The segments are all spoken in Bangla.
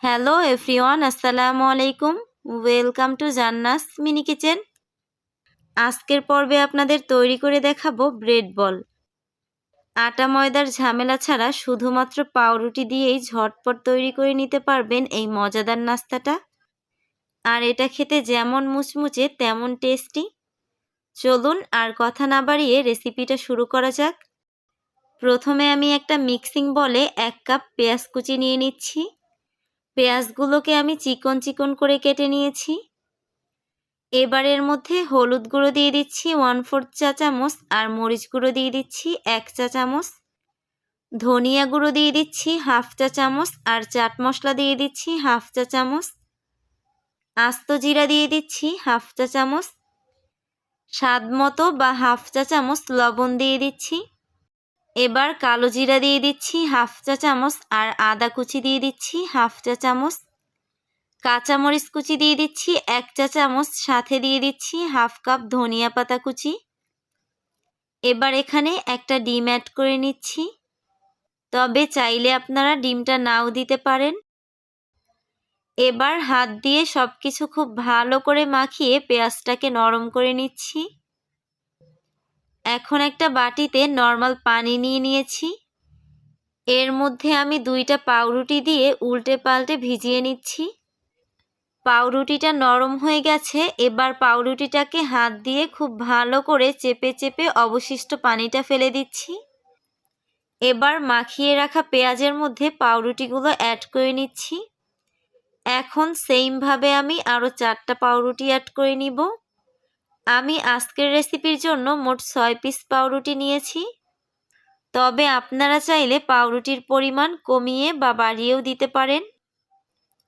হ্যালো এভরিওয়ান, আসসালামু আলাইকুম। Welcome to জান্নাস mini kitchen. আজকের পর্বে আপনাদের তৈরি করে দেখাবো ব্রেড বল। আটা ময়দার ঝামেলা ছাড়া শুধুমাত্র পাউরুটি দিয়েই ঝটপট তৈরি করে নিতে পারবেন এই মজাদার নাস্তাটা। আর এটা খেতে যেমন মুচমুচে তেমন টেস্টি। চলুন আর কথা না বাড়িয়ে রেসিপিটা শুরু করা যাক। প্রথমে আমি একটা মিক্সিং বলে 1 কাপ পেঁয়াজ কুচি নিয়ে নিচ্ছি। পেঁয়াজগুলোকে আমি চিকন চিকন করে কেটে নিয়েছি। এবার এর মধ্যে হলুদ গুঁড়ো দিয়ে দিচ্ছি 1/4 চা চামচ, আর মরিচ গুঁড়ো দিয়ে দিচ্ছি 1 চা চামচ। ধনিয়া গুঁড়ো দিয়ে দিচ্ছি 1/2 চা চামচ, আর চাট মশলা দিয়ে দিচ্ছি 1/2 চা চামচ। আস্ত জিরা দিয়ে দিচ্ছি 1/2 চা চামচ। স্বাদ মতো বা 1/2 চা চামচ লবণ দিয়ে দিচ্ছি। এবার কালো জিরা দিয়ে দিচ্ছি 1/2 চা চামচ, আর আদা কুচি দিয়ে দিচ্ছি 1/2 চা চামচ। কাঁচামরিচ কুচি দিয়ে দিচ্ছি 1 চা চামচ, সাথে দিয়ে দিচ্ছি 1/2 কাপ ধনিয়া পাতা কুচি। এবার এখানে একটা ডিম অ্যাড করে নিচ্ছি, তবে চাইলে আপনারা ডিমটা নাও দিতে পারেন। এবার হাত দিয়ে সবকিছু খুব ভালো করে মাখিয়ে পেঁয়াজটাকে নরম করে নিচ্ছি। এখন একটা বাটিতে নর্মাল পানি নিয়ে নিয়েছি। এর মধ্যে আমি 2টা পাউরুটি দিয়ে উল্টে পাল্টে ভিজিয়ে নিচ্ছি। পাউরুটিটা নরম হয়ে গেছে। এবার পাউরুটিটাকে হাত দিয়ে খুব ভালো করে চেপে চেপে অবশিষ্ট পানিটা ফেলে দিচ্ছি। এবার মাখিয়ে রাখা পেঁয়াজের মধ্যে পাউরুটিগুলো অ্যাড করে নিচ্ছি। এখন সেমভাবে আমি আরও 4টা পাউরুটি অ্যাড করে নিব। আমি আজকের রেসিপির জন্য মোট 6 পিস পাউরুটি নিয়েছি, তবে আপনারা চাইলে পাউরুটির পরিমাণ কমিয়ে বা বাড়িয়েও দিতে পারেন।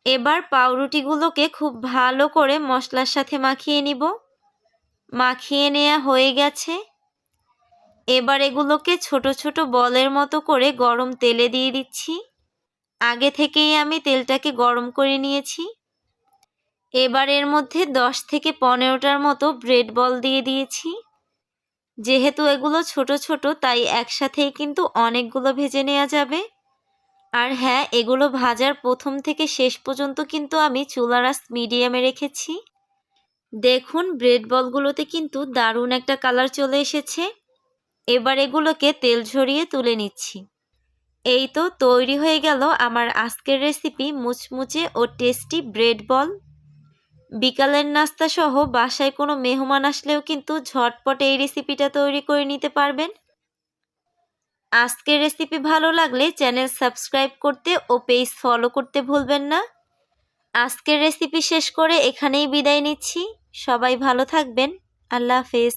এবার পাউরুটিগুলোকে খুব ভালো করে মশলার সাথে মাখিয়ে নিব। মাখিয়ে নেওয়া হয়ে গেছে। এবার এগুলোকে ছোট ছোট বলের মতো করে গরম তেলে দিয়ে দিচ্ছি। আগে থেকেই আমি তেলটাকে গরম করে নিয়েছি। এবার এর মধ্যে 10 থেকে 15টার মতো ব্রেড বল দিয়ে দিয়েছি। যেহেতু এগুলো ছোট ছোট, তাই একসাথেই কিন্তু অনেকগুলো ভেজে নেওয়া যাবে। আর হ্যাঁ, এগুলো ভাজার প্রথম থেকে শেষ পর্যন্ত কিন্তু আমি চুলার আঁচ মিডিয়ামে রেখেছি। দেখুন, ব্রেড বলগুলোতে কিন্তু দারুণ একটা কালার চলে এসেছে। এবার এগুলোকে তেল ঝরিয়ে তুলে নিচ্ছি। এই তো তৈরি হয়ে গেল আমার আজকের রেসিপি মুচমুচে ও টেস্টি ব্রেড বল। বিকালের নাস্তা সহ বাসায় কোনো মেহমান আসলেও কিন্তু ঝটপট এই রেসিপিটা তৈরি করে নিতে পারবেন। আজকের রেসিপি ভালো লাগলে চ্যানেল সাবস্ক্রাইব করতে ও পেজ ফলো করতে ভুলবেন না। আজকের রেসিপি শেষ করে এখানেই বিদায় নিচ্ছি। সবাই ভালো থাকবেন। আল্লাহ হাফেজ।